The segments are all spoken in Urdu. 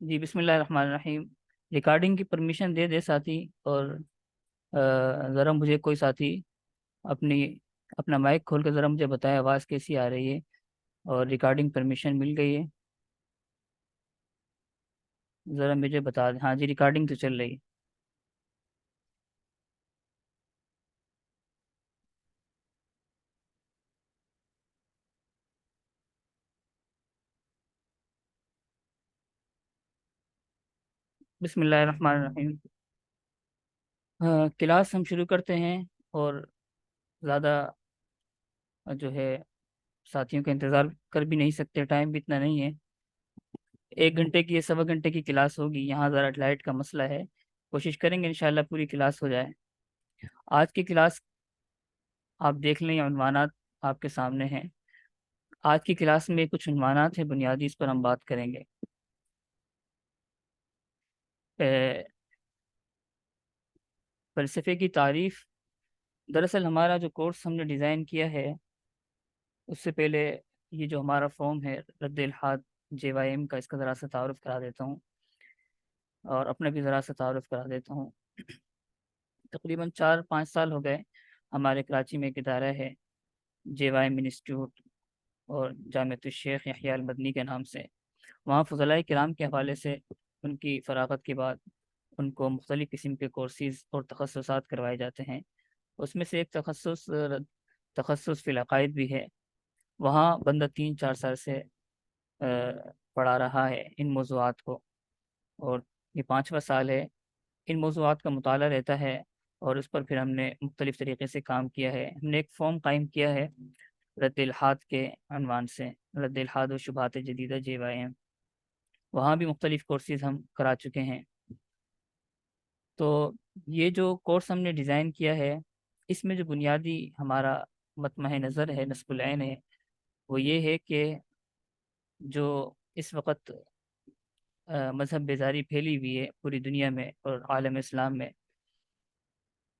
جی بسم اللہ الرحمن الرحیم۔ ریکارڈنگ کی پرمیشن دے دے ساتھی، اور ذرا مجھے کوئی ساتھی اپنی اپنا مائک کھول کے ذرا مجھے بتائے آواز کیسی آ رہی ہے اور ریکارڈنگ پرمیشن مل گئی ہے؟ ذرا مجھے بتا دیں۔ ہاں جی، ریکارڈنگ تو چل رہی ہے۔ بسم اللہ الرحمن الرحیم۔ کلاس ہم شروع کرتے ہیں، اور زیادہ جو ہے ساتھیوں کا انتظار کر بھی نہیں سکتے، ٹائم بھی اتنا نہیں ہے۔ 1 گھنٹے کی یا 1.25 گھنٹے کی کلاس ہوگی، یہاں ذرا لائٹ کا مسئلہ ہے، کوشش کریں گے انشاءاللہ پوری کلاس ہو جائے۔ آج کی کلاس آپ دیکھ لیں، عنوانات آپ کے سامنے ہیں۔ آج کی کلاس میں کچھ عنوانات ہیں بنیادی، اس پر ہم بات کریں گے۔ فلسفے کی تعریف۔ دراصل ہمارا جو کورس ہم نے ڈیزائن کیا ہے، اس سے پہلے یہ جو ہمارا فارم ہے رد الحاد JYM کا، اس کا ذرا سا تعارف کرا دیتا ہوں، اور اپنا بھی ذرا سا تعارف کرا دیتا ہوں۔ تقریباً 4-5 سال ہو گئے ہمارے کراچی میں ایک ادارہ ہے JYM انسٹیٹیوٹ، اور جامعۃ الشیخ یحییٰ المدنی کے نام سے۔ وہاں فضلاء کرام کے حوالے سے ان کی فراغت کے بعد ان کو مختلف قسم کے کورسز اور تخصصات کروائے جاتے ہیں۔ اس میں سے ایک تخصص فی العقائد بھی ہے۔ وہاں بندہ 3-4 سال سے پڑھا رہا ہے ان موضوعات کو، اور یہ 5واں سال ہے۔ ان موضوعات کا مطالعہ رہتا ہے، اور اس پر پھر ہم نے مختلف طریقے سے کام کیا ہے۔ ہم نے ایک فارم قائم کیا ہے رد الحاد کے عنوان سے، رد الحاد و شبہات جدیدہ JYM۔ وہاں بھی مختلف کورسز ہم کرا چکے ہیں۔ تو یہ جو کورس ہم نے ڈیزائن کیا ہے، اس میں جو بنیادی ہمارا مطمع نظر ہے، نصب العین ہے، وہ یہ ہے کہ جو اس وقت مذہب بیزاری پھیلی ہوئی ہے پوری دنیا میں اور عالم اسلام میں،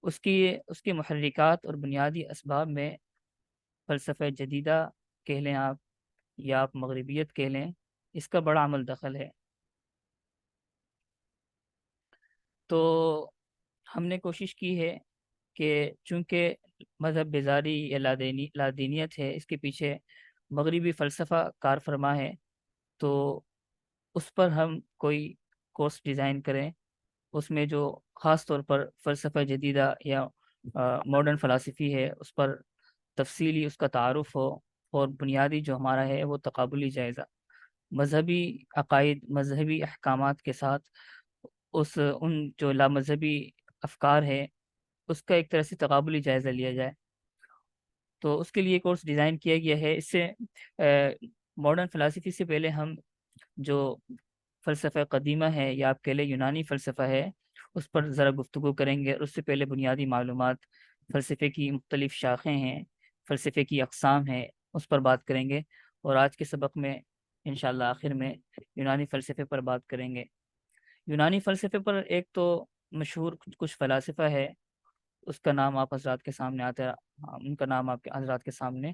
اس کے محرکات اور بنیادی اسباب میں فلسفہ جدیدہ کہہ لیں آپ، یا آپ مغربیت کہہ لیں، اس کا بڑا عمل دخل ہے۔ تو ہم نے کوشش کی ہے کہ چونکہ مذہب بیزاری یا لادینیت ہے، اس کے پیچھے مغربی فلسفہ کار فرما ہے، تو اس پر ہم کوئی کورس ڈیزائن کریں، اس میں جو خاص طور پر فلسفہ جدیدہ یا ماڈرن فلسفی ہے، اس پر تفصیلی اس کا تعارف ہو، اور بنیادی جو ہمارا ہے وہ تقابلی جائزہ، مذہبی عقائد، مذہبی احکامات کے ساتھ ان جو لامذہبی افکار ہے، اس کا ایک طرح سے تقابلی جائزہ لیا جائے۔ تو اس کے لیے کورس ڈیزائن کیا گیا ہے۔ اس سے ماڈرن فلسفی سے پہلے ہم جو فلسفہ قدیمہ ہے، یا آپ کہہ لیں یونانی فلسفہ ہے، اس پر ذرا گفتگو کریں گے۔ اور اس سے پہلے بنیادی معلومات، فلسفے کی مختلف شاخیں ہیں، فلسفے کی اقسام ہیں، اس پر بات کریں گے۔ اور آج کے سبق میں انشاءاللہ آخر میں یونانی فلسفے پر بات کریں گے۔ یونانی فلسفے پر ایک تو مشہور کچھ فلاسفہ ہے، اس کا نام آپ حضرات کے سامنے ان کا نام آپ کے حضرات کے سامنے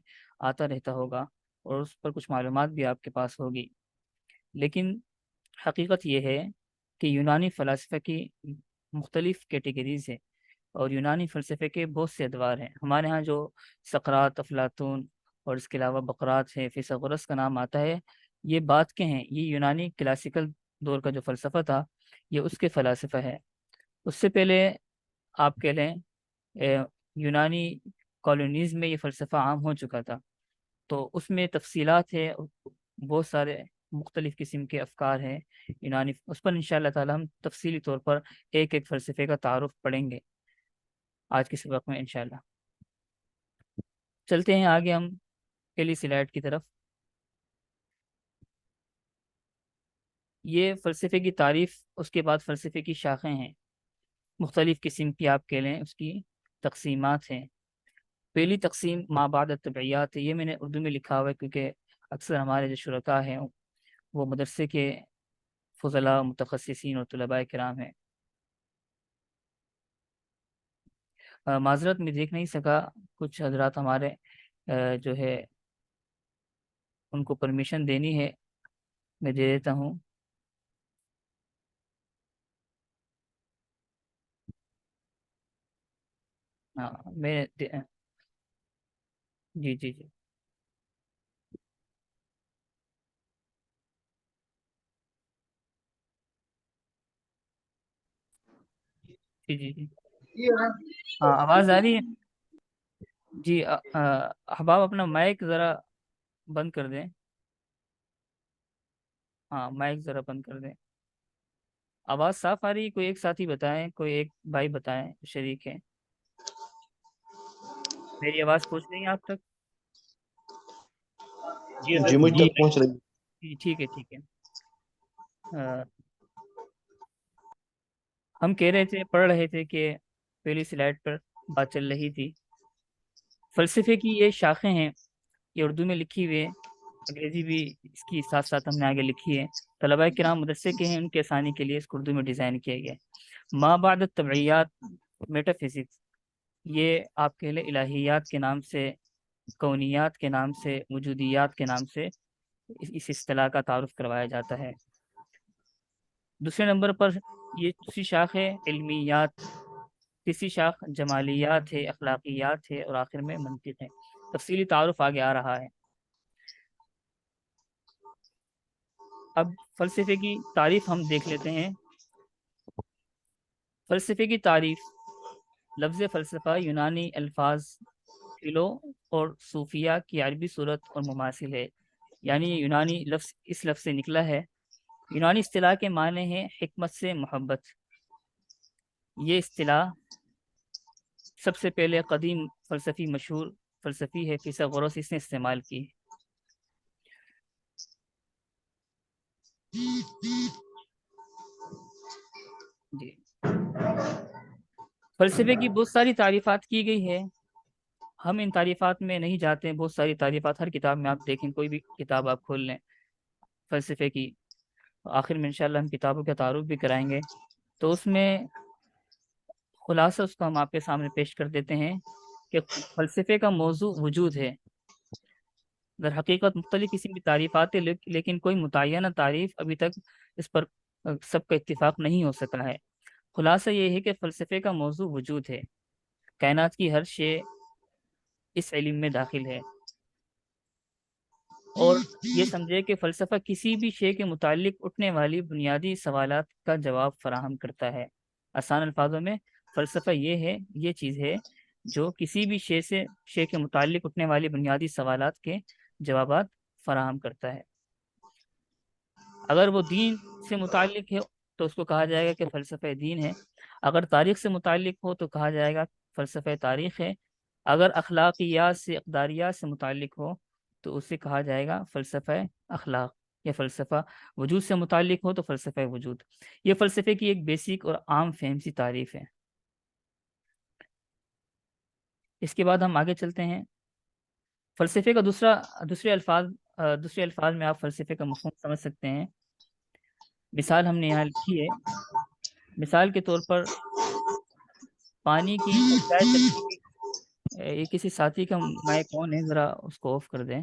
آتا رہتا ہوگا، اور اس پر کچھ معلومات بھی آپ کے پاس ہوگی۔ لیکن حقیقت یہ ہے کہ یونانی فلسفہ کی مختلف کیٹیگریز ہیں، اور یونانی فلسفے کے بہت سے ادوار ہیں۔ ہمارے ہاں جو سقراط، افلاطون، اور اس کے علاوہ بقراط ہے، فیثاغورس کا نام آتا ہے، یہ بات کے ہیں، یہ یونانی کلاسیکل دور کا جو فلسفہ تھا، یہ اس کے فلاسفہ ہے۔ اس سے پہلے آپ کہہ لیں یونانی کالونیز میں یہ فلسفہ عام ہو چکا تھا، تو اس میں تفصیلات ہے، بہت سارے مختلف قسم کے افکار ہیں یونانی، اس پر انشاءاللہ تعالی ہم تفصیلی طور پر ایک ایک فلسفے کا تعارف پڑھیں گے آج کے سبق میں انشاءاللہ۔ چلتے ہیں آگے ہم پہلی سلائڈ کی طرف۔ یہ فلسفے کی تعریف، اس کے بعد فلسفے کی شاخیں ہیں، مختلف قسم کی آپ کہہ لیں اس کی تقسیمات ہیں۔ پہلی تقسیم ما بعد الطبعیات ہے، یہ میں نے اردو میں لکھا ہوا ہے کیونکہ اکثر ہمارے جو شرکاء ہیں وہ مدرسے کے فضلاء، متخصصین اور طلباء کرام ہیں۔ معذرت میں دیکھ نہیں سکا، کچھ حضرات ہمارے جو ہے ان کو پرمیشن دینی ہے، میں دے دیتا ہوں۔ ہاں میں جی جی جی جی جی جی ہاں آواز آ رہی ہے؟ جی احباب اپنا مائک ذرا بند کر دیں. ہاں مائک ذرا بند کر دیں. آواز صاف آ رہی ہے؟ کوئی ایک ساتھی بتائیں، کوئی ایک بھائی بتائیں شریک ہے. میری آواز پہنچ رہی ہے آپ تک؟ جی مجھ تک پہنچ رہی. جی ٹھیک ہے ٹھیک ہے. ہم کہہ رہے تھے، پڑھ رہے تھے کہ پہلی سلائڈ پر بات چل رہی تھی فلسفے کی یہ شاخیں ہیں. یہ اردو میں لکھی ہوئی ہے، انگریزی بھی اس کی ساتھ ساتھ ہم نے آگے لکھی ہے. طلباء کرام مدرسے کے ہیں، ان کے آسانی کے لیے اس کو اردو میں ڈیزائن کیا گیا ہے. ما بعد الطبعیات، میٹا فزکس، یہ آپ کہہ لیں الہیات کے نام سے، کونیات کے نام سے، وجودیات کے نام سے اس اصطلاح کا تعارف کروایا جاتا ہے. دوسرے نمبر پر یہ دوسری شاخ ہے علمیات، تیسری شاخ جمالیات ہے، اخلاقیات ہے، اور آخر میں منطق ہے. تفصیلی تعارف آگے آ رہا ہے. اب فلسفے کی تعریف ہم دیکھ لیتے ہیں. فلسفے کی تعریف: لفظ فلسفہ یونانی الفاظ فلو اور صوفیہ کی عربی صورت اور مماثل ہے، یعنی یہ یونانی لفظ اس لفظ سے نکلا ہے. یونانی اصطلاح کے معنی ہیں حکمت سے محبت. یہ اصطلاح سب سے پہلے قدیم فلسفی مشہور فلسفی ہے فیثاغورس اس نے استعمال کی. جی فلسفے کی بہت ساری تعریفات کی گئی ہے، ہم ان تعریفات میں نہیں جاتے ہیں. بہت ساری تعریفات ہر کتاب میں آپ دیکھیں، کوئی بھی کتاب آپ کھول لیں فلسفے کی، آخر میں انشاءاللہ ہم کتابوں کا تعارف بھی کرائیں گے. تو اس میں خلاصہ اس کو ہم آپ کے سامنے پیش کر دیتے ہیں کہ فلسفے کا موضوع وجود ہے. در حقیقت مختلف قسم کی تعریفات ہیں، لیکن کوئی متعینہ تعریف ابھی تک اس پر سب کا اتفاق نہیں ہو سکا ہے. خلاصہ یہ ہے کہ فلسفے کا موضوع وجود ہے. کائنات کی ہر شے اس علم میں داخل ہے. اور یہ سمجھے کہ فلسفہ کسی بھی شے کے متعلق اٹھنے والی بنیادی سوالات کا جواب فراہم کرتا ہے. آسان الفاظوں میں فلسفہ یہ چیز ہے جو کسی بھی شے کے متعلق اٹھنے والی بنیادی سوالات کے جوابات فراہم کرتا ہے. اگر وہ دین سے متعلق ہے تو اس کو کہا جائے گا کہ فلسفہ دین ہے. اگر تاریخ سے متعلق ہو تو کہا جائے گا فلسفہ تاریخ ہے. اگر اخلاقیات سے، اقداریات سے متعلق ہو تو اسے کہا جائے گا فلسفہ اخلاق. یا فلسفہ وجود سے متعلق ہو تو فلسفہ وجود. یہ فلسفے کی ایک بیسک اور عام فہم سی تعریف ہے. اس کے بعد ہم آگے چلتے ہیں. فلسفے کا دوسرے الفاظ میں آپ فلسفے کا مفہوم سمجھ سکتے ہیں. مثال ہم نے یہاں لکھی ہے. مثال کے طور پر پانی کی اجزائے ترکیبی. یہ کسی ساتھی کا مائک آن ہے، ذرا اس کو آف کر دیں،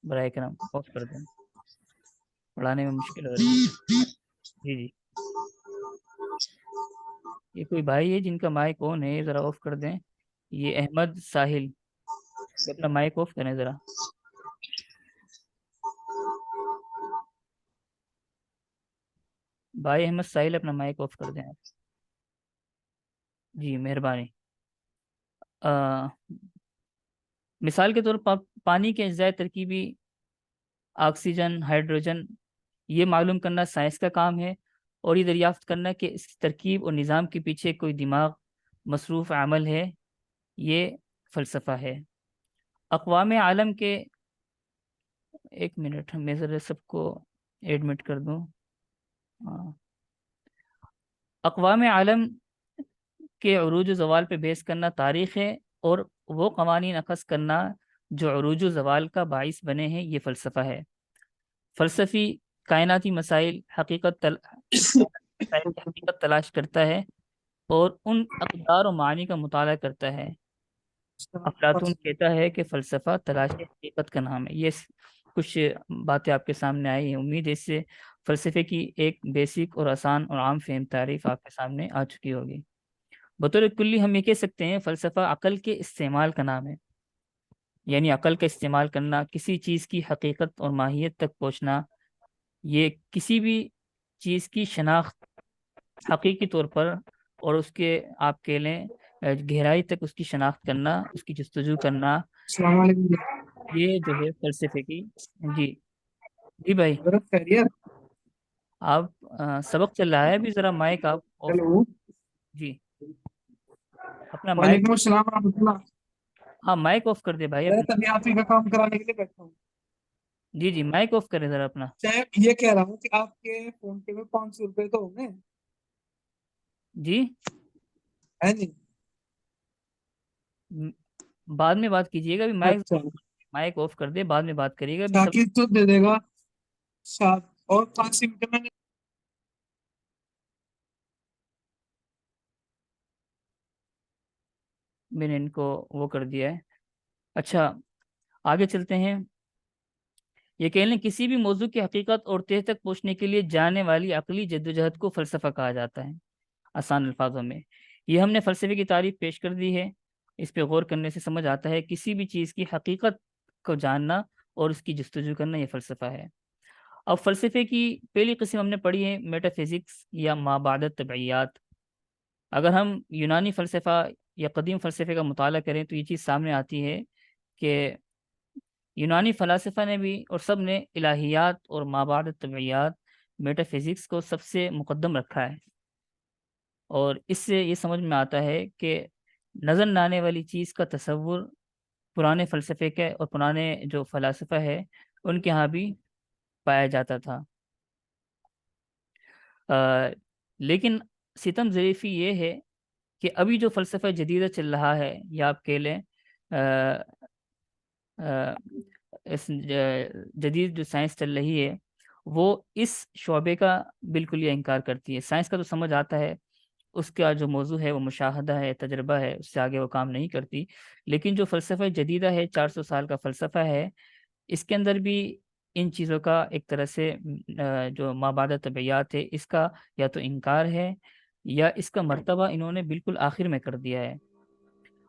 برائے کرم آف کر دیں، پڑھانے میں مشکل ہو رہی ہے. جی جی یہ کوئی بھائی ہے جن کا مائک آن ہے، ذرا آف کر دیں. یہ احمد ساحل، اپنا مائک آف کریں ذرا. بھائی احمد ساحل اپنا مائک آف کر دیں آپ. جی مہربانی. مثال کے طور پر پانی کے اجزاء ترکیبی، آکسیجن، ہائیڈروجن، یہ معلوم کرنا سائنس کا کام ہے، اور یہ دریافت کرنا کہ اس کی ترکیب اور نظام کے پیچھے کوئی دماغ مصروف عمل ہے، یہ فلسفہ ہے. اقوام عالم کے، ایک منٹ میں ذرا سب کو ایڈمٹ کر دوں. اقوام عالم کے عروج و زوال پہ بحث کرنا تاریخ ہے، اور وہ قوانین اخذ کرنا جو عروج و زوال کا باعث بنے ہیں، یہ فلسفہ ہے. فلسفی کائناتی مسائل مسائل کی حقیقت تلاش کرتا ہے اور ان اقدار و معانی کا مطالعہ کرتا ہے. افلاطون کہتا ہے کہ فلسفہ تلاش حقیقت کا نام ہے. یہ کچھ باتیں آپ کے سامنے آئی ہیں. امید ہے اس سے فلسفے کی ایک بیسک اور آسان اور عام فہم تعریف آپ کے سامنے آ چکی ہوگی. بطور کلی ہم یہ کہہ سکتے ہیں فلسفہ عقل کے استعمال کا نام ہے، یعنی عقل کا استعمال کرنا، کسی چیز کی حقیقت اور ماہیت تک پہنچنا، یہ کسی بھی چیز کی شناخت حقیقی طور پر اور اس کے آپ کہہ لیں گہرائی تک اس کی شناخت کرنا، اس کی جستجو کرنا، السلام علیکم یہ جو ہے فلسفے کی. جی جی بھائی، حضرت، خیریت؟ آپ سبق چل رہا ہے ابھی، ذرا مائک آپ آف. ہیلو، جی اپنا مائک، وعلیکم السلام ورحمۃ اللہ. ہاں مائک آف کر دے بھائی اپنا. حضرت ابھی آپ ہی کا کام کرانے کے لیے بیٹھا ہوں. جی جی مائک آف کرے ذرا اپنا. صاحب یہ کہہ رہا ہوں کہ آپ کے فون پے میں 500 روپے تو ہوں گے؟ جی ہے جی. بعد میں بات کیجیے گا، ابھی مائک اچھا، مائک آف کر دے، بعد میں بات کریے گا ابھی سب. شاکر تو دے دے گا 7 اور قاسم کے میں نے میں نے ان کو وہ کر دیا ہے. اچھا آگے چلتے ہیں. یہ کہہ لیں کسی بھی موضوع کی حقیقت اور تہ تک پہنچنے کے لیے جانے والی عقلی جدوجہد کو فلسفہ کہا جاتا ہے. آسان الفاظوں میں یہ ہم نے فلسفے کی تعریف پیش کر دی ہے. اس پہ غور کرنے سے سمجھ آتا ہے کسی بھی چیز کی حقیقت کو جاننا اور اس کی جستجو کرنا یہ فلسفہ ہے. اب فلسفے کی پہلی قسم ہم نے پڑھی ہے میٹا فزکس یا مابعد الطبیعیات. اگر ہم یونانی فلسفہ یا قدیم فلسفے کا مطالعہ کریں تو یہ چیز سامنے آتی ہے کہ یونانی فلاسفہ نے بھی اور سب نے الہیات اور مابعد الطبیعیات میٹا فزکس کو سب سے مقدم رکھا ہے. اور اس سے یہ سمجھ میں آتا ہے کہ نظر نہ آنے والی چیز کا تصور پرانے فلسفے کے اور پرانے جو فلاسفہ ہے ان کے ہاں بھی پایا جاتا تھا. لیکن ستم ظریفی یہ ہے کہ ابھی جو فلسفہ جدیدہ چل رہا ہے یا آپ کہہ لیں اس جدید جو سائنس چل رہی ہے وہ اس شعبے کا بالکل یہ انکار کرتی ہے. سائنس کا تو سمجھ آتا ہے، اس کا جو موضوع ہے وہ مشاہدہ ہے، تجربہ ہے، اس سے آگے وہ کام نہیں کرتی. لیکن جو فلسفہ جدیدہ ہے، 400 سال کا فلسفہ ہے، اس کے اندر بھی ان چیزوں کا ایک طرح سے جو مابعد طبیعیات ہے اس کا یا تو انکار ہے یا اس کا مرتبہ انہوں نے بالکل آخر میں کر دیا ہے.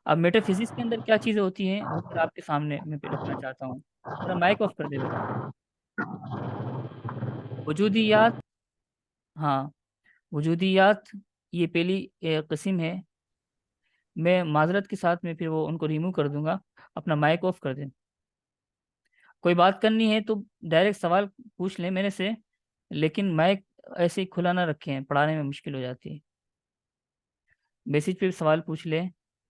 اب میٹا فزکس کے اندر کیا چیزیں ہوتی ہیں وہ پھر آپ کے سامنے میں رکھنا چاہتا ہوں. ذرا مائک آف کر دے بیٹا. وجودیات، ہاں وجودیات یہ پہلی قسم ہے. میں معذرت کے ساتھ میں پھر وہ ان کو ریموو کر دوں گا. اپنا مائک آف کر دیں. کوئی بات کرنی ہے تو ڈائریکٹ سوال پوچھ لیں میرے سے، لیکن مائک ایسے ہی کھلا نہ رکھیں، پڑھانے میں مشکل ہو جاتی ہے. میسیج پہ سوال پوچھ لیں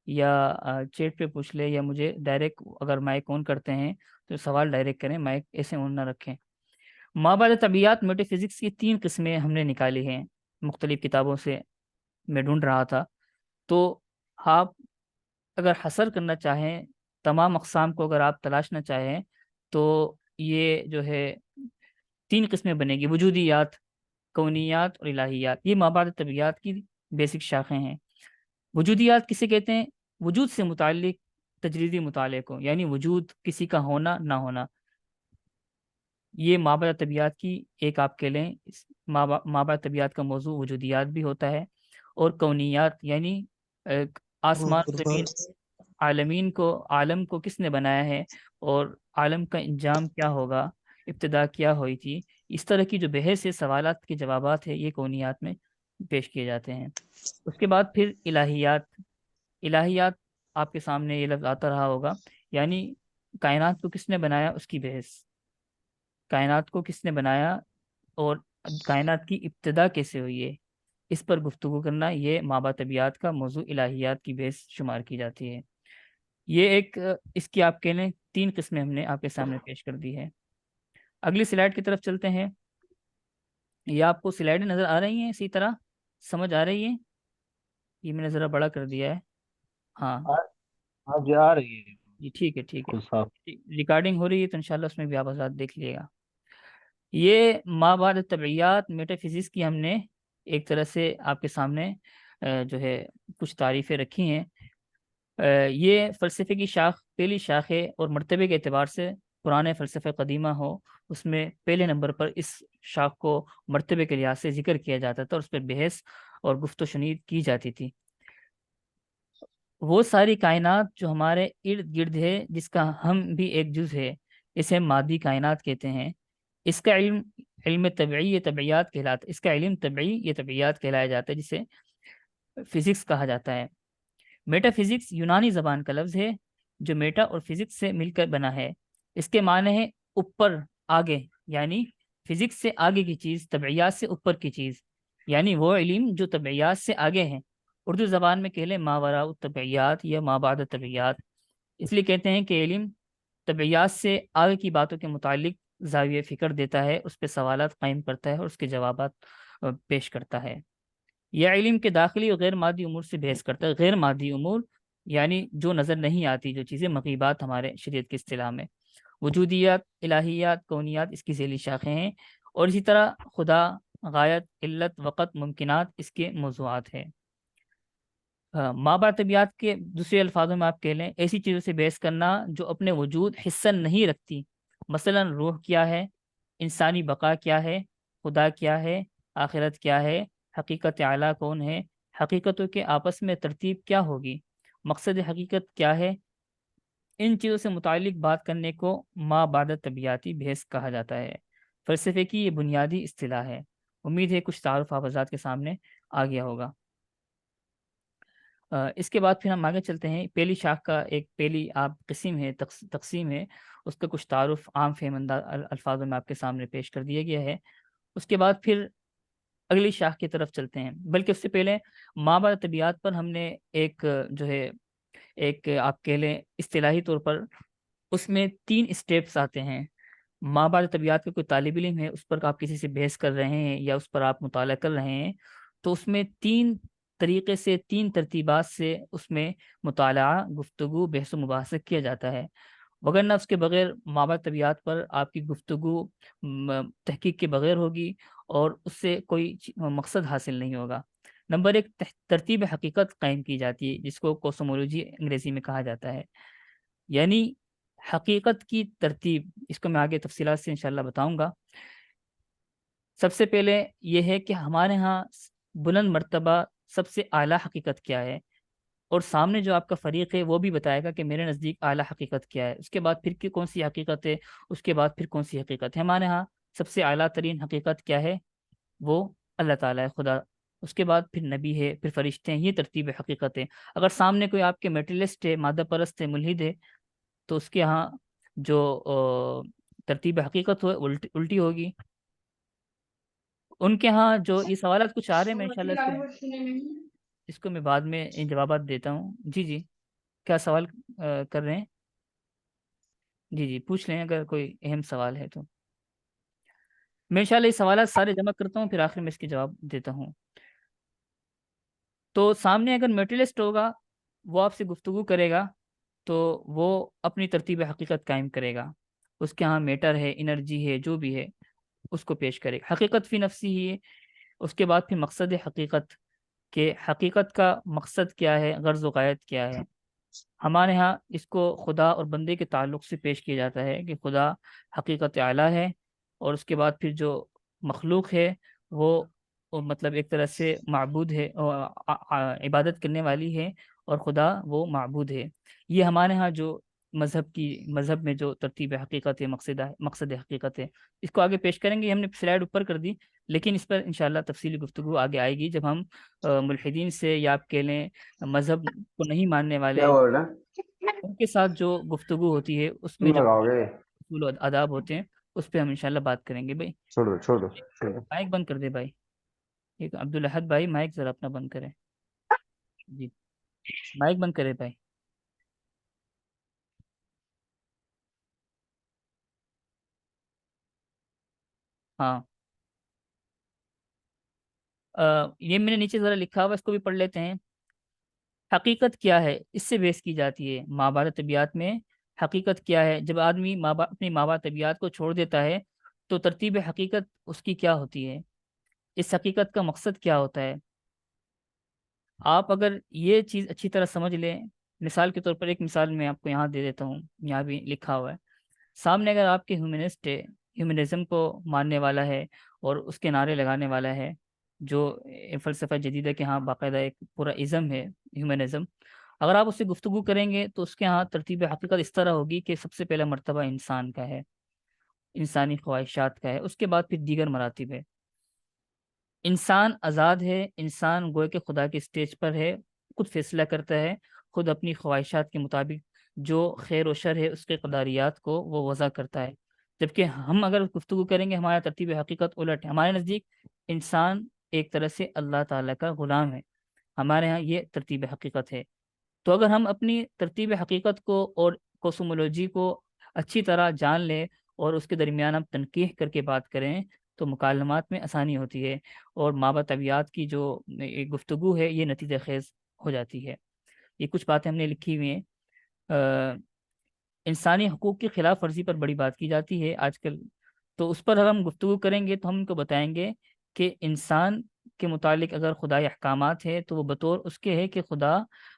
یا چیٹ پہ پوچھ لیں یا مجھے ڈائریکٹ اگر مائک آن کرتے ہیں تو سوال ڈائریکٹ کریں، مائک ایسے آن نہ رکھیں. مابعد طبیعیات میٹا فزکس کی 3 قسمیں ہم نے نکالی ہیں مختلف کتابوں سے، میں ڈھونڈ رہا تھا. تو آپ اگر حصر کرنا چاہیں تمام اقسام کو، اگر آپ تلاشنا چاہیں تو یہ جو ہے 3 قسمیں بنے گی: وجودیات، کونیات اور الہیات. یہ مابعد طبیعیات کی بیسک شاخیں ہیں. وجودیات کسے کہتے ہیں؟ وجود سے متعلق تجریدی مطالعے کو، یعنی وجود کسی کا ہونا نہ ہونا. یہ مابعد طبیعیات کی ایک آپ کہہ لیں مابعد طبیعیات کا موضوع وجودیات بھی ہوتا ہے. اور کونیات یعنی آسمان زمین عالم کو کس نے بنایا ہے اور عالم کا انجام کیا ہوگا، ابتدا کیا ہوئی تھی. اس طرح کی جو بحث ہے، سوالات کے جوابات ہے، یہ کونیات میں پیش کیے جاتے ہیں. اس کے بعد پھر الہیات. الہیات آپ کے سامنے یہ لفظ آتا رہا ہوگا، یعنی کائنات کو کس نے بنایا اس کی بحث. کائنات کو کس نے بنایا اور کائنات کی ابتدا کیسے ہوئی ہے، اس پر گفتگو کرنا، یہ مابعد طبیعیات کا موضوع الہیات کی بحث شمار کی جاتی ہے. یہ ایک اس کی آپ کہہ لیں 3 قسمیں ہم نے آپ کے سامنے پیش کر دی ہے. اگلی سلائڈ کی طرف چلتے ہیں. یہ آپ کو سلائڈیں نظر آ رہی ہیں، اسی طرح سمجھ آ رہی ہے؟ یہ میں نے ذرا بڑا کر دیا ہے. ہاں ہاں جی، آ رہی ہے جی ٹھیک ہے ٹھیک ہے. بالکل صاف. ریکارڈنگ ہو رہی ہے تو انشاءاللہ اس میں بھی آپ آزاد دیکھ لیے گا. یہ مابعد طبیعیات میٹا فزکس کی ہم نے ایک طرح سے آپ کے سامنے جو ہے کچھ تعریفیں رکھی ہیں. یہ فلسفے کی پہلی شاخ ہے اور مرتبے کے اعتبار سے پرانے فلسفہ قدیمہ ہو اس میں پہلے نمبر پر اس شاخ کو مرتبے کے لحاظ سے ذکر کیا جاتا تھا اور اس پر بحث اور گفت و شنید کی جاتی تھی. وہ ساری کائنات جو ہمارے ارد گرد ہے، جس کا ہم بھی ایک جز ہے، اسے مادی کائنات کہتے ہیں۔ اس کا علم علم طبعی یا طبعیات کہلاتا ہے، اس کا علم طبعی یا طبعیات کہلایا جاتا ہے، جسے فزکس کہا جاتا ہے۔ میٹا فزکس یونانی زبان کا لفظ ہے جو میٹا اور فزکس سے مل کر بنا ہے۔ اس کے معنی ہے اوپر، آگے، یعنی فزکس سے آگے کی چیز، طبعیات سے اوپر کی چیز، یعنی وہ علم جو طبعیات سے آگے ہیں۔ اردو زبان میں کہہ لیں ماوراء الطبعیات یا ما بعد الطبعیات۔ اس لیے کہتے ہیں کہ علم طبعیات سے آگے کی باتوں کے متعلق زاویہ فکر دیتا ہے، اس پہ سوالات قائم کرتا ہے اور اس کے جوابات پیش کرتا ہے۔ یہ علم کے داخلی اور غیر مادی امور سے بحث کرتا ہے۔ غیر مادی امور یعنی جو نظر نہیں آتی، جو چیزیں مغیبات ہمارے شریعت کی اصطلاح میں، وجودیات، الہیات، کونیات اس کی ذیلی شاخیں ہیں، اور اسی طرح خدا، غایت، علت، وقت، ممکنات اس کے موضوعات ہیں۔ مابع طبیعت کے دوسرے الفاظوں میں آپ کہہ لیں ایسی چیزوں سے بحث کرنا جو اپنے وجود حصہ نہیں رکھتی، مثلا روح کیا ہے، انسانی بقا کیا ہے، خدا کیا ہے، آخرت کیا ہے، حقیقت اعلیٰ کون ہے، حقیقتوں کے آپس میں ترتیب کیا ہوگی، مقصد حقیقت کیا ہے۔ ان چیزوں سے متعلق بات کرنے کو ما بعد طبیعتی بحث کہا جاتا ہے۔ فلسفے کی یہ بنیادی اصطلاح ہے۔ امید ہے کچھ تعارف آپ حضرات کے سامنے آ گیا ہوگا۔ اس کے بعد پھر ہم آگے چلتے ہیں۔ پہلی شاخ کا ایک پہلی آپ قسم ہے، تقسیم ہے، اس کا کچھ تعارف عام فہم انداز الفاظوں میں آپ کے سامنے پیش کر دیا گیا ہے۔ اس کے بعد پھر اگلی شاخ کی طرف چلتے ہیں، بلکہ اس سے پہلے مابعد طبیعت پر ہم نے ایک جو ہے ایک آپ کہہ لیں اصطلاحی طور پر اس میں 3 اسٹیپس آتے ہیں۔ مابعد طبیعت کا کوئی طالب علم ہے، اس پر آپ کسی سے بحث کر رہے ہیں یا اس پر آپ مطالعہ کر رہے ہیں، تو اس میں 3 طریقے سے، 3 ترتیبات سے اس میں مطالعہ، گفتگو، بحث و مباحثہ کیا جاتا ہے، وگرنہ اس کے بغیر مابعد طبیعت پر آپ کی گفتگو تحقیق کے بغیر ہوگی اور اس سے کوئی مقصد حاصل نہیں ہوگا۔ نمبر 1، ترتیب حقیقت قائم کی جاتی ہے، جس کو کوسمولوجی انگریزی میں کہا جاتا ہے، یعنی حقیقت کی ترتیب۔ اس کو میں آگے تفصیلات سے انشاءاللہ بتاؤں گا۔ سب سے پہلے یہ ہے کہ ہمارے ہاں بلند مرتبہ سب سے اعلیٰ حقیقت کیا ہے، اور سامنے جو آپ کا فریق ہے وہ بھی بتائے گا کہ میرے نزدیک اعلیٰ حقیقت کیا ہے۔ اس کے بعد پھر کون سی حقیقت ہے، اس کے بعد پھر کون سی حقیقت ہے۔ ہمارے ہاں سب سے اعلیٰ ترین حقیقت کیا ہے، وہ اللہ تعالیٰ ہے، خدا۔ اس کے بعد پھر نبی ہے، پھر فرشتے ہیں۔ یہ ترتیب حقیقت ہے۔ اگر سامنے کوئی آپ کے میٹریلسٹ ہے، مادہ پرست ہے، ملحد ہے، تو اس کے ہاں جو ترتیب حقیقت ہو الٹی ہوگی۔ ان کے ہاں جو یہ سوالات کچھ آ رہے ہیں، میں انشاءاللہ اس کو میں بعد میں جوابات دیتا ہوں۔ جی جی، کیا سوال کر رہے ہیں؟ جی جی، پوچھ لیں اگر کوئی اہم سوال ہے تو۔ میں انشاءاللہ یہ سوالات سارے جمع کرتا ہوں، پھر آخر میں اس کے جواب دیتا ہوں۔ تو سامنے اگر میٹریلسٹ ہوگا، وہ آپ سے گفتگو کرے گا، تو وہ اپنی ترتیب حقیقت قائم کرے گا۔ اس کے ہاں میٹر ہے، انرجی ہے، جو بھی ہے اس کو پیش کرے گا۔ حقیقت فی نفسی ہی ہے۔ اس کے بعد پھر مقصد حقیقت، کہ حقیقت کا مقصد کیا ہے، غرض و غایت کیا ہے۔ ہمارے ہاں اس کو خدا اور بندے کے تعلق سے پیش کیا جاتا ہے کہ خدا حقیقت اعلیٰ ہے، اور اس کے بعد پھر جو مخلوق ہے وہ مطلب ایک طرح سے معبود ہے، عبادت کرنے والی ہے، اور خدا وہ معبود ہے۔ یہ ہمارے ہاں جو مذہب میں جو ترتیب حقیقت ہے، مقصد حقیقت ہے، اس کو آگے پیش کریں گے۔ ہم نے سلائڈ اوپر کر دی، لیکن اس پر انشاءاللہ تفصیلی گفتگو آگے آئے گی جب ہم ملحدین سے، یا آپ کہہ لیں مذہب کو نہیں ماننے کیا والے، بول رہے ہیں؟ ان کے ساتھ جو گفتگو ہوتی ہے اس میں تم جو لگاؤ گے؟ اصول و آداب ہوتے ہیں، اس پہ ہم انشاءاللہ بات کریں گے۔ بھائی چھوڑ دو چھوڑ دو چھوڑ دو۔ مائک بند کر دے بھائی، ایک عبدالحد بھائی مائک ذرا اپنا بند کرے۔ جی، مائک بند کرے بھائی۔ ہاں، یہ میں نے نیچے ذرا لکھا ہوا، اس کو بھی پڑھ لیتے ہیں۔ حقیقت کیا ہے، اس سے بحث کی جاتی ہے مابعد طبیعت میں۔ حقیقت کیا ہے، جب آدمی اپنی مابعد طبیعت کو چھوڑ دیتا ہے تو ترتیب حقیقت اس کی کیا ہوتی ہے، اس حقیقت کا مقصد کیا ہوتا ہے۔ آپ اگر یہ چیز اچھی طرح سمجھ لیں، مثال کے طور پر ایک مثال میں آپ کو یہاں دے دیتا ہوں، یہاں بھی لکھا ہوا ہے سامنے۔ اگر آپ کے ہیومنسٹ ہے، ہیومنزم کو ماننے والا ہے اور اس کے نعرے لگانے والا ہے، جو فلسفہ جدیدہ کے ہاں باقاعدہ ایک پورا ازم ہے ہیومنزم، اگر آپ اس سے گفتگو کریں گے تو اس کے ہاں ترتیب حقیقت اس طرح ہوگی کہ سب سے پہلا مرتبہ انسان کا ہے، انسانی خواہشات کا ہے، اس کے بعد پھر دیگر مراتب ہے۔ انسان آزاد ہے، انسان گویا کہ خدا کے سٹیج پر ہے، خود فیصلہ کرتا ہے، خود اپنی خواہشات کے مطابق جو خیر و شر ہے اس کے قداریات کو وہ وضع کرتا ہے۔ جبکہ ہم اگر گفتگو کریں گے، ہمارا ترتیب حقیقت الٹ ہے۔ ہمارے نزدیک انسان ایک طرح سے اللہ تعالیٰ کا غلام ہے، ہمارے ہاں یہ ترتیب حقیقت ہے۔ تو اگر ہم اپنی ترتیب حقیقت کو اور کوسمولوجی کو اچھی طرح جان لیں اور اس کے درمیان ہم تنقیح کر کے بات کریں تو مکالمات میں آسانی ہوتی ہے، اور مابع طبیعت کی جو ایک گفتگو ہے یہ نتیجہ خیز ہو جاتی ہے۔ یہ کچھ باتیں ہم نے لکھی ہوئی ہیں۔ انسانی حقوق کی خلاف ورزی پر بڑی بات کی جاتی ہے آج کل، تو اس پر اگر ہم گفتگو کریں گے تو ہم ان کو بتائیں گے کہ انسان کے متعلق اگر خدائی احکامات ہے تو وہ بطور اس کے ہے کہ خدا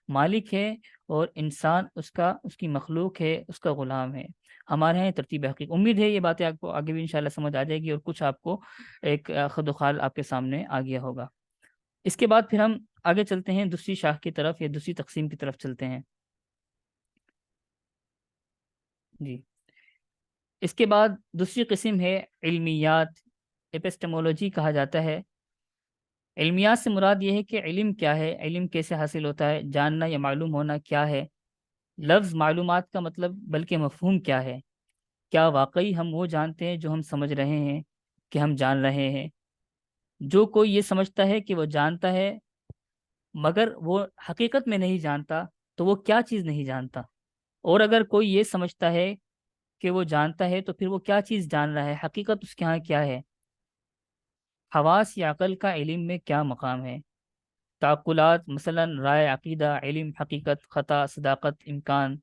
مالک ہے اور انسان اس کی مخلوق ہے، اس کا غلام ہے۔ ہمارے یہاں یہ ترتیب حقیق۔ امید ہے یہ باتیں آپ کو آگے بھی انشاءاللہ سمجھ آ جائے گی اور کچھ آپ کو ایک خد و خال آپ کے سامنے آ گیا ہوگا۔ اس کے بعد پھر ہم آگے چلتے ہیں، دوسری شاخ کی طرف یا دوسری تقسیم کی طرف چلتے ہیں۔ جی، اس کے بعد دوسری قسم ہے علمیات، ایپسٹمولوجی کہا جاتا ہے۔ علمیات سے مراد یہ ہے کہ علم کیا ہے، علم کیسے حاصل ہوتا ہے، جاننا یا معلوم ہونا کیا ہے، لفظ معلومات کا مطلب بلکہ مفہوم کیا ہے، کیا واقعی ہم وہ جانتے ہیں جو ہم سمجھ رہے ہیں کہ ہم جان رہے ہیں۔ جو کوئی یہ سمجھتا ہے کہ وہ جانتا ہے مگر وہ حقیقت میں نہیں جانتا تو وہ کیا چیز نہیں جانتا، اور اگر کوئی یہ سمجھتا ہے کہ وہ جانتا ہے تو پھر وہ کیا چیز جان رہا ہے، حقیقت اس کے ہاں کیا ہے، حواس یا عقل کا علم میں کیا مقام ہے، تعقلات مثلا رائے، عقیدہ، علم، حقیقت، خطا، صداقت، امکان،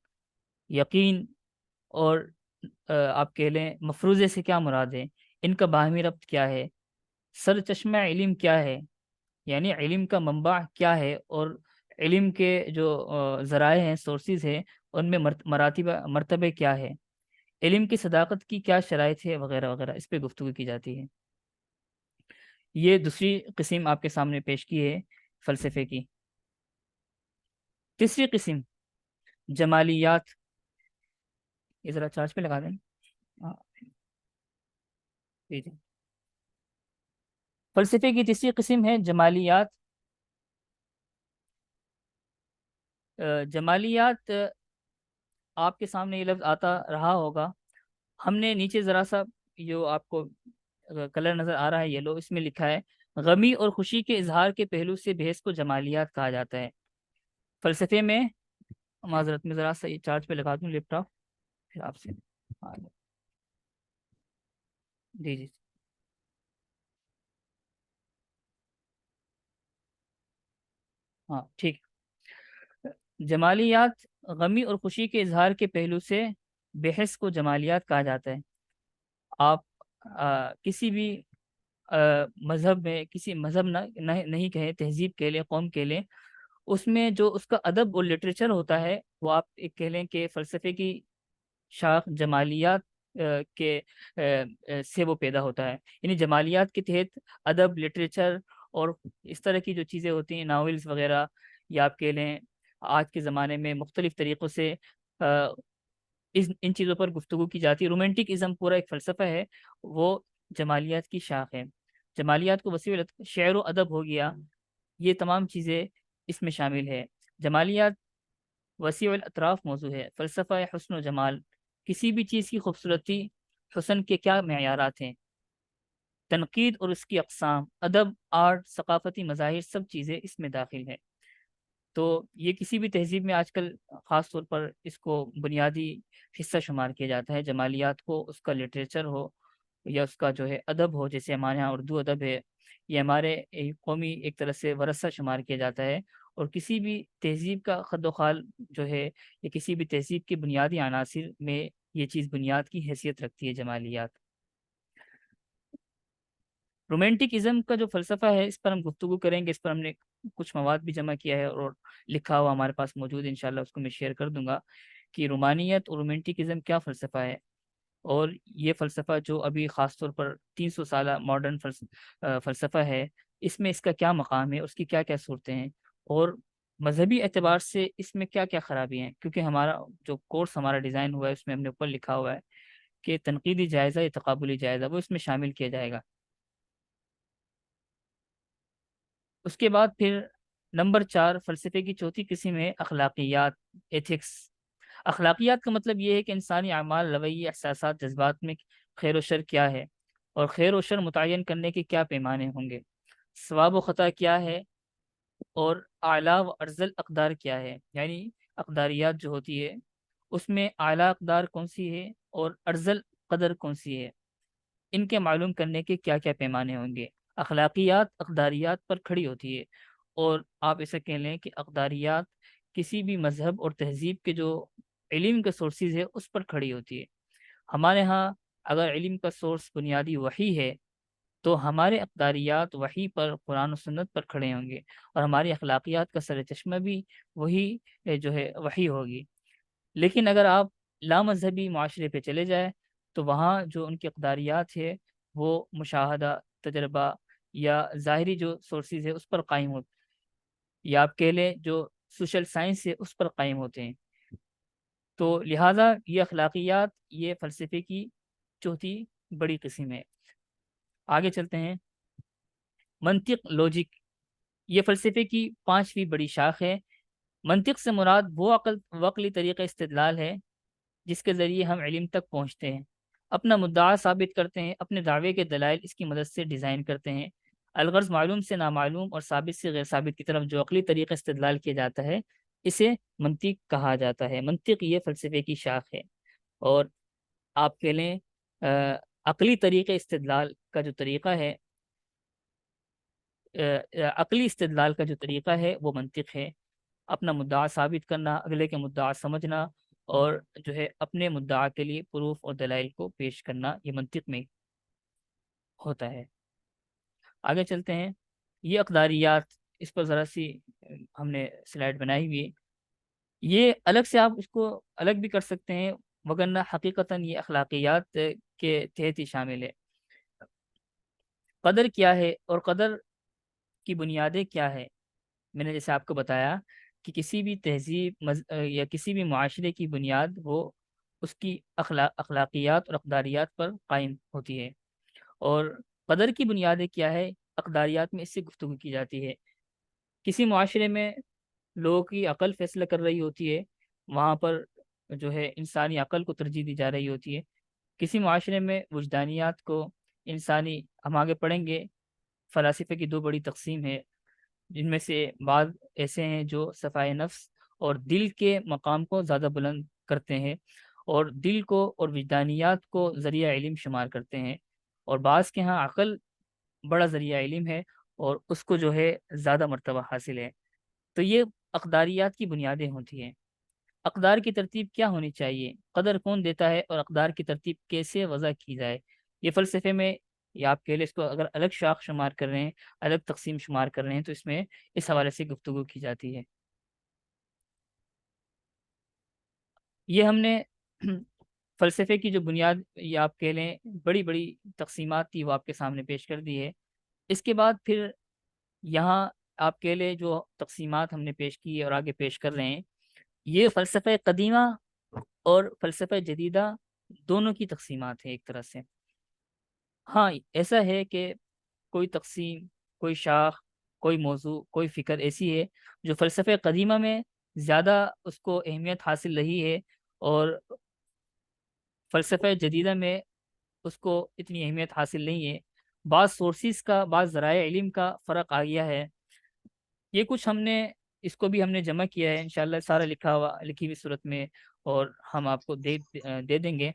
یقین، اور آپ کہہ لیں مفروضے سے کیا مراد ہے، ان کا باہمی ربط کیا ہے، سر چشمہ علم کیا ہے، یعنی علم کا منبع کیا ہے، اور علم کے جو ذرائع ہیں، سورسز ہیں، ان میں مرتبے کیا ہے، علم کی صداقت کی کیا شرائط ہے، وغیرہ وغیرہ، اس پہ گفتگو کی جاتی ہے۔ یہ دوسری قسم آپ کے سامنے پیش کی ہے فلسفے کی۔ تیسری قسم جمالیات، یہ ذرا چارج پہ لگا دیں۔ ہاں، جی جی۔ فلسفے کی تیسری قسم ہے جمالیات۔ جمالیات آپ کے سامنے یہ لفظ آتا رہا ہوگا، ہم نے نیچے ذرا سا جو آپ کو کلر نظر آ رہا ہے یلو، اس میں لکھا ہے غمی اور خوشی کے اظہار کے پہلو سے بحث کو جمالیات کہا جاتا ہے۔ فلسفے میں، معذرت میں ذرا سا یہ چارج پہ لگا دوں لیپ ٹاپ، پھر آپ سے جی جی ہاں ٹھیک۔ جمالیات غمی اور خوشی کے اظہار کے پہلو سے بحث کو جمالیات کہا جاتا ہے۔ آپ کسی بھی مذہب میں، کسی مذہب نہیں کہیں، تہذیب کے لیں، قوم کے لیں، اس میں جو اس کا ادب اور لٹریچر ہوتا ہے وہ آپ ایک کہہ لیں کہ فلسفے کی شاخ جمالیات کے سے وہ پیدا ہوتا ہے۔ یعنی جمالیات کے تحت ادب، لٹریچر اور اس طرح کی جو چیزیں ہوتی ہیں، ناولز وغیرہ، یا آپ کہہ لیں آج کے زمانے میں مختلف طریقوں سے ان چیزوں پر گفتگو کی جاتی ہے۔ رومانٹک ازم پورا ایک فلسفہ ہے، وہ جمالیات کی شاخ ہے۔ جمالیات کو وسیع شعر و ادب ہو گیا، یہ تمام چیزیں اس میں شامل ہے۔ جمالیات وسیع الاطراف موضوع ہے۔ فلسفہ حسن و جمال، کسی بھی چیز کی خوبصورتی، حسن کے کیا معیارات ہیں، تنقید اور اس کی اقسام، ادب، آرٹ، ثقافتی مظاہر، سب چیزیں اس میں داخل ہیں۔ تو یہ کسی بھی تہذیب میں آج کل خاص طور پر اس کو بنیادی حصہ شمار کیا جاتا ہے، جمالیات کو، اس کا لٹریچر ہو یا اس کا جو ہے ادب ہو، جیسے ہمارے یہاں اردو ادب ہے، یہ ہمارے قومی ایک طرح سے ورثہ شمار کیا جاتا ہے، اور کسی بھی تہذیب کا خد و خال جو ہے یا کسی بھی تہذیب کے بنیادی عناصر میں یہ چیز بنیاد کی حیثیت رکھتی ہے، جمالیات۔ رومانٹک ازم کا جو فلسفہ ہے اس پر ہم گفتگو کریں گے، اس پر ہم نے کچھ مواد بھی جمع کیا ہے اور لکھا ہوا ہمارے پاس موجود ہے، انشاءاللہ اس کو میں شیئر کر دوں گا کہ رومانیت اور رومانٹک ازم کیا فلسفہ ہے، اور یہ فلسفہ جو ابھی خاص طور پر 300 سالہ ماڈرن فلسفہ ہے، اس میں اس کا کیا مقام ہے، اس کی کیا کیا صورتیں ہیں، اور مذہبی اعتبار سے اس میں کیا کیا خرابی ہیں، کیونکہ ہمارا جو کورس ہمارا ڈیزائن ہوا ہے اس میں ہم نے اوپر لکھا ہوا ہے کہ تنقیدی جائزہ یا تقابلی جائزہ وہ اس میں شامل کیا جائے گا۔ اس کے بعد پھر نمبر 4 فلسفے کی چوتھی قسم ہے اخلاقیات، ایتھکس۔ اخلاقیات کا مطلب یہ ہے کہ انسانی اعمال، رویے، احساسات، جذبات میں خیر و شر کیا ہے، اور خیر و شر متعین کرنے کے کیا پیمانے ہوں گے، ثواب و خطا کیا ہے، اور اعلیٰ و ارذل اقدار کیا ہے، یعنی اقداریات جو ہوتی ہے اس میں اعلیٰ اقدار کون سی ہے اور ارذل قدر کون سی ہے، ان کے معلوم کرنے کے کیا کیا پیمانے ہوں گے۔ اخلاقیات اقداریات پر کھڑی ہوتی ہے، اور آپ ایسا کہہ لیں کہ اقداریات کسی بھی مذہب اور تہذیب کے جو علم کے سورسز ہے اس پر کھڑی ہوتی ہے۔ ہمارے ہاں اگر علم کا سورس بنیادی وحی ہے تو ہمارے اقداریات وحی پر، قرآن و سنت پر کھڑے ہوں گے، اور ہماری اخلاقیات کا سر چشمہ بھی وہی جو ہے وحی ہوگی۔ لیکن اگر آپ لامذہبی معاشرے پہ چلے جائیں تو وہاں جو ان کی اقداریات ہے وہ مشاہدہ، تجربہ یا ظاہری جو سورسز ہے اس پر قائم ہوتے، یا آپ کہہ لیں جو سوشل سائنس ہے اس پر قائم ہوتے ہیں۔ تو لہٰذا یہ اخلاقیات یہ فلسفے کی چوتھی بڑی قسم ہے۔ آگے چلتے ہیں، منطق، لوجک، یہ فلسفے کی پانچویں بڑی شاخ ہے۔ منطق سے مراد وہ عقلی طریقہ استدلال ہے جس کے ذریعے ہم علم تک پہنچتے ہیں، اپنا مدعا ثابت کرتے ہیں، اپنے دعوے کے دلائل اس کی مدد سے ڈیزائن کرتے ہیں۔ الغرض معلوم سے نامعلوم اور ثابت سے غیر ثابت کی طرف جو عقلی طریقہ استدلال کیا جاتا ہے اسے منطق کہا جاتا ہے۔ منطق یہ فلسفے کی شاخ ہے، اور آپ کہہ لیں عقلی طریقہ استدلال کا جو طریقہ ہے، عقلی استدلال کا جو طریقہ ہے وہ منطق ہے۔ اپنا مدعا ثابت کرنا، اگلے کے مدعا سمجھنا، اور جو ہے اپنے مدعا کے لیے پروف اور دلائل کو پیش کرنا، یہ منطق میں ہوتا ہے۔ آگے چلتے ہیں، یہ اقداریات، اس پر ذرا سی ہم نے سلائڈ بنائی ہوئی ہے، یہ الگ سے آپ اس کو الگ بھی کر سکتے ہیں، وگرنہ حقیقتاً یہ اخلاقیات کے تحت ہی شامل ہے۔ قدر کیا ہے اور قدر کی بنیادیں کیا ہے؟ میں نے جیسے آپ کو بتایا کہ کسی بھی تہذیب یا کسی بھی معاشرے کی بنیاد وہ اس کی اخلاقیات اور اقداریات پر قائم ہوتی ہے، اور قدر کی بنیادیں کیا ہے؟ اقداریات میں اس سے گفتگو کی جاتی ہے۔ کسی معاشرے میں لوگوں کی عقل فیصلہ کر رہی ہوتی ہے، وہاں پر جو ہے انسانی عقل کو ترجیح دی جا رہی ہوتی ہے۔ کسی معاشرے میں وجدانیات کو انسانی، ہم آگے پڑھیں گے، فلاسفے کی دو بڑی تقسیم ہے، جن میں سے بعض ایسے ہیں جو صفائے نفس اور دل کے مقام کو زیادہ بلند کرتے ہیں، اور دل کو اور وجدانیات کو ذریعہ علم شمار کرتے ہیں، اور بعض کے ہاں عقل بڑا ذریعہ علم ہے اور اس کو جو ہے زیادہ مرتبہ حاصل ہے۔ تو یہ اقداریات کی بنیادیں ہوتی ہیں۔ اقدار کی ترتیب کیا ہونی چاہیے، قدر کون دیتا ہے، اور اقدار کی ترتیب کیسے وضع کی جائے، یہ فلسفے میں، یا آپ کہہ لیں اس کو اگر الگ شاخ شمار کر رہے ہیں، الگ تقسیم شمار کر رہے ہیں، تو اس میں اس حوالے سے گفتگو کی جاتی ہے۔ یہ ہم نے فلسفے کی جو بنیاد، یا آپ کہہ لیں بڑی بڑی تقسیمات تھی، وہ آپ کے سامنے پیش کر دی ہے۔ اس کے بعد پھر یہاں آپ کہہ لیں جو تقسیمات ہم نے پیش کی ہے اور آگے پیش کر رہے ہیں، یہ فلسفہ قدیمہ اور فلسفہ جدیدہ دونوں کی تقسیمات ہیں ایک طرح سے۔ ہاں ایسا ہے کہ کوئی تقسیم، کوئی شاخ، کوئی موضوع، کوئی فکر ایسی ہے جو فلسفہ قدیمہ میں زیادہ اس کو اہمیت حاصل رہی ہے، اور فلسفہ جدیدہ میں اس کو اتنی اہمیت حاصل نہیں ہے۔ بعض سورسز کا، بعض ذرائع علم کا فرق آ گیا ہے۔ یہ کچھ ہم نے، اس کو بھی ہم نے جمع کیا ہے انشاءاللہ، سارا لکھا ہوا لکھی ہوئی صورت میں، اور ہم آپ کو دے دیں گے۔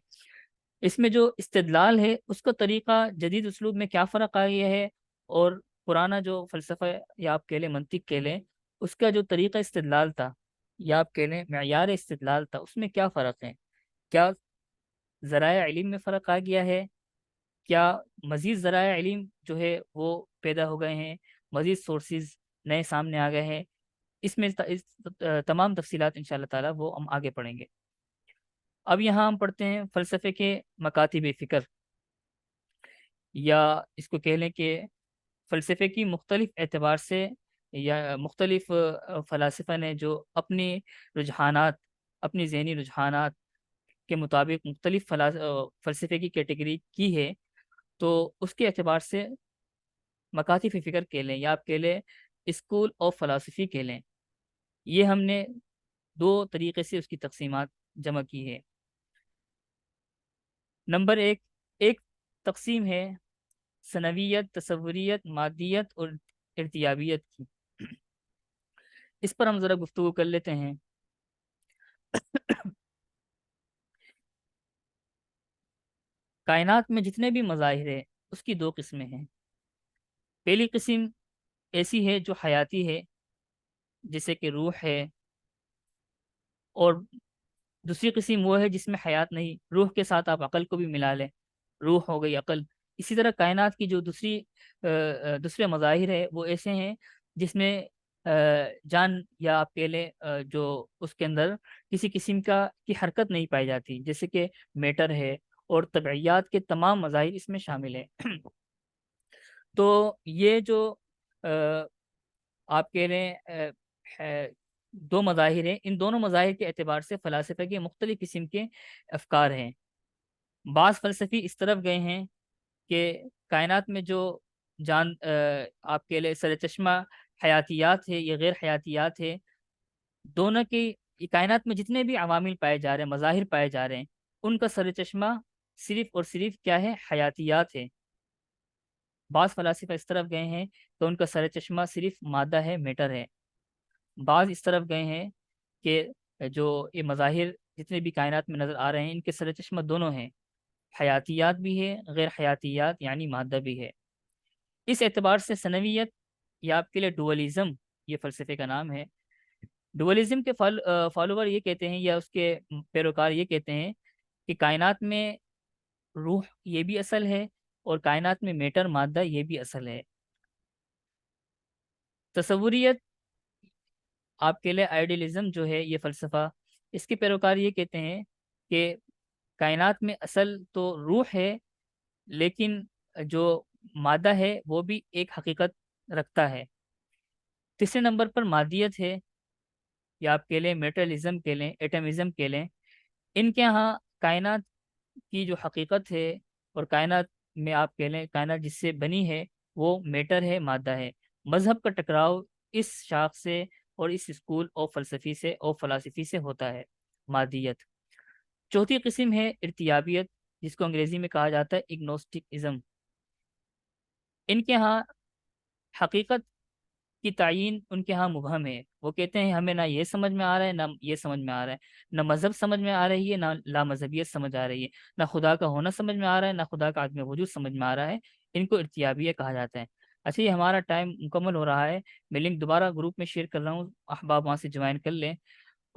اس میں جو استدلال ہے اس کا طریقہ جدید اسلوب میں کیا فرق آ گیا ہے، اور پرانا جو فلسفہ، یا آپ کہہ لیں منطق کہہ لیں، اس کا جو طریقہ استدلال تھا، یا آپ کہہ لیں معیار استدلال تھا، اس میں کیا فرق ہے؟ کیا ذرائع علم میں فرق آ گیا ہے؟ کیا مزید ذرائع علم جو ہے وہ پیدا ہو گئے ہیں؟ مزید سورسز نئے سامنے آ گئے ہیں؟ اس میں تمام تفصیلات انشاءاللہ تعالی وہ ہم آگے پڑھیں گے۔ اب یہاں ہم پڑھتے ہیں فلسفے کے مکاتب فکر، یا اس کو کہہ لیں کہ فلسفے کی مختلف اعتبار سے یا مختلف فلاسفہ نے جو اپنی رجحانات، اپنی ذہنی رجحانات کے مطابق مختلف فلسفے کی کیٹیگری کی ہے، تو اس کے اعتبار سے مکاتب فکر کہہ لیں یا آپ کہہ لیں اسکول آف فلاسفی کہہ لیں، یہ ہم نے دو طریقے سے اس کی تقسیمات جمع کی ہے۔ نمبر ایک تقسیم ہے ثنویت، تصوریت، مادیت اور ارتیابیت کی۔ اس پر ہم ذرا گفتگو کر لیتے ہیں۔ کائنات میں جتنے بھی مظاہر ہیں اس کی دو قسمیں ہیں۔ پہلی قسم ایسی ہے جو حیاتی ہے، جیسے کہ روح ہے، اور دوسری قسم وہ ہے جس میں حیات نہیں، روح کے ساتھ آپ عقل کو بھی ملا لیں، روح ہو گئی عقل۔ اسی طرح کائنات کی جو دوسرے مظاہر ہے وہ ایسے ہیں جس میں جان یا آپ کہہ لیں جو اس کے اندر کسی قسم کی حرکت نہیں پائی جاتی، جیسے کہ میٹر ہے، اور طبعیات کے تمام مظاہر اس میں شامل ہیں۔ تو یہ جو آپ کہہ رہے ہیں دو مظاہر ہیں، ان دونوں مظاہر کے اعتبار سے فلاسفہ کے مختلف قسم کے افکار ہیں۔ بعض فلسفی اس طرف گئے ہیں کہ کائنات میں جو جان آپ کہہ لیں سر چشمہ حیاتیات ہے یا غیر حیاتیات ہے، دونوں کی یہ کائنات میں جتنے بھی عوامل پائے جا رہے ہیں، مظاہر پائے جا رہے ہیں، ان کا سر چشمہ صرف اور صرف کیا ہے؟ حیاتیات ہے۔ بعض فلاسفہ اس طرف گئے ہیں کہ ان کا سر چشمہ صرف مادہ ہے، میٹر ہے۔ بعض اس طرف گئے ہیں کہ جو یہ مظاہر جتنے بھی کائنات میں نظر آ رہے ہیں ان کے سر چشمہ دونوں ہیں، حیاتیات بھی ہے، غیر حیاتیات یعنی مادہ بھی ہے۔ اس اعتبار سے ثنویت یا آپ کے لیے ڈوئلزم، یہ فلسفے کا نام ہے، ڈوئلزم کے فالوور یہ کہتے ہیں یا اس کے پیروکار یہ کہتے ہیں کہ کائنات میں روح یہ بھی اصل ہے اور کائنات میں میٹر مادہ یہ بھی اصل ہے۔ تصوریت آپ کے لیے آئیڈیلزم جو ہے یہ فلسفہ، اس کے پیروکار یہ کہتے ہیں کہ کائنات میں اصل تو روح ہے، لیکن جو مادہ ہے وہ بھی ایک حقیقت رکھتا ہے۔ تیسرے نمبر پر مادیت ہے، یا آپ کہہ لیں میٹرلزم کہہ لیں، ایٹمزم کہہ لیں۔ ان کے ہاں کائنات کی جو حقیقت ہے اور کائنات میں آپ کہہ لیں کائنات جس سے بنی ہے وہ میٹر ہے، مادہ ہے۔ مذہب کا ٹکراؤ اس شاخ سے اور اس اسکول آف فلاسفی سے ہوتا ہے، مادیت۔ چوتھی قسم ہے ارتیابیت، جس کو انگریزی میں کہا جاتا ہے اگنوسٹکزم۔ ان کے ہاں حقیقت کی تعین ان کے ہاں مبہم ہے، وہ کہتے ہیں ہمیں نہ یہ سمجھ میں آ رہا ہے نہ یہ سمجھ میں آ رہا ہے، نہ مذہب سمجھ میں آ رہی ہے نہ لا مذہبیت سمجھ آ رہی ہے، نہ خدا کا ہونا سمجھ میں آ رہا ہے نہ خدا کا عدم وجود سمجھ میں آ رہا ہے۔ ان کو ارتیابیہ کہا جاتا ہے۔ اچھا، یہ ہمارا ٹائم مکمل ہو رہا ہے، میں لنک دوبارہ گروپ میں شیئر کر رہا ہوں، احباب وہاں سے جوائن کر لیں،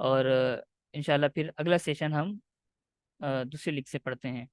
اور انشاءاللہ پھر اگلا سیشن ہم دوسرے لنک سے پڑھتے ہیں۔